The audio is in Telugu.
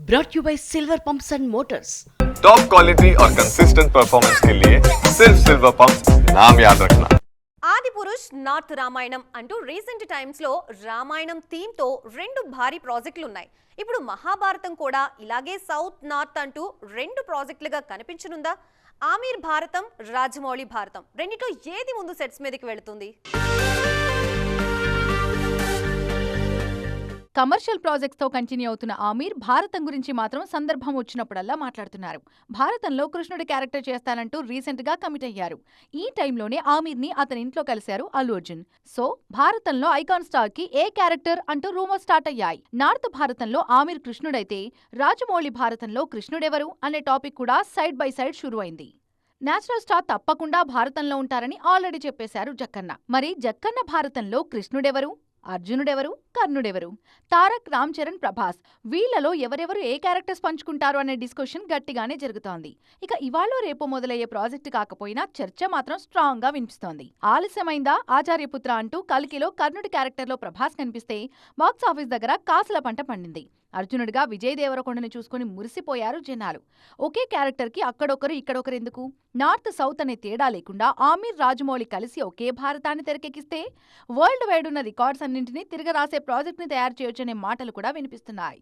brought you by Silver Pumps and Motors. Top quality और कंसिस्टेंट परफॉर्मेंस के लिए सिर्फ सिल्वर पंप्स नाम याद रखना. ఆది పురుష్ నార్త్ రామాయణం అంటూ రీసెంట్ టైమ్స్ లో రామాయణం థీమ్ తో రెండు భారీ ప్రాజెక్టులు ఉన్నాయి. ఇప్పుడు మహాభారతం కూడా ఇలాగే సౌత్ నార్త్ అంటూ రెండు ప్రాజెక్టులుగా కనిపించనుందా? ఆమీర్ భారతం, రాజమౌళి భారతం రెండిట్లో ఏది ముందు సెట్స్ మీదకి వెళుతుంది? కమర్షియల్ ప్రాజెక్ట్స్ తో కంటిన్యూ అవుతున్న ఆమీర్ భారతం గురించి మాత్రం సందర్భం వచ్చినప్పుడల్లా మాట్లాడుతున్నారు. భారతంలో కృష్ణుడి క్యారెక్టర్ చేస్తానంటూ రీసెంట్ గా కమిట్ అయ్యారు. ఈ టైంలోనే ఆమీర్ ని అతని ఇంట్లో కలిశారు అల్లు అర్జున్. సో భారతంలో ఐకాన్ స్టార్ కి ఏ క్యారెక్టర్ అంటూ రూమర్ స్టార్ట్ అయ్యాయి. నార్త్ భారతంలో ఆమీర్ కృష్ణుడైతే రాజమౌళి భారతంలో కృష్ణుడెవరు అనే టాపిక్ కూడా సైడ్ బై సైడ్ షురూ అయింది. నేచురల్ స్టార్ తప్పకుండా భారతంలో ఉంటారని ఆల్రెడీ చెప్పేశారు జక్కన్న. మరి జక్కన్న భారతంలో కృష్ణుడెవరు, అర్జునుడెవరు, కర్ణుడెవరు? తారక్, రామ్ చరణ్, ప్రభాస్ వీళ్లలో ఎవరెవరు ఏ క్యారెక్టర్స్ పంచుకుంటారు అనే డిస్కషన్ గట్టిగానే జరుగుతోంది. ఇక ఇవాళ రేపు మొదలయ్యే ప్రాజెక్టు కాకపోయినా చర్చ మాత్రం స్ట్రాంగ్ గా వినిపిస్తోంది. ఆలస్యమైందా ఆచార్యపుత్ర అంటూ కల్కిలో కర్ణుడి క్యారెక్టర్లో ప్రభాస్ కనిపిస్తే బాక్స్ ఆఫీస్ దగ్గర కాసుల పంట పండింది. అర్జునుడిగా విజయ్ దేవరకొండని చూసుకుని మురిసిపోయారు జనాలు. ఒకే క్యారెక్టర్ కి అక్కడొకరు ఇక్కడొకరు ఎందుకు? నార్త్ సౌత్ అనే తేడా లేకుండా ఆమీర్, రాజమౌళి కలిసి ఒకే భారతాన్ని తెరకెక్కిస్తే వరల్డ్ వైడ్ ఉన్న రికార్డ్స్ అన్నింటినీ తిరగరాసే ప్రాజెక్ట్ ని తయారు చేయొచ్చనే మాటలు కూడా వినిపిస్తున్నాయి.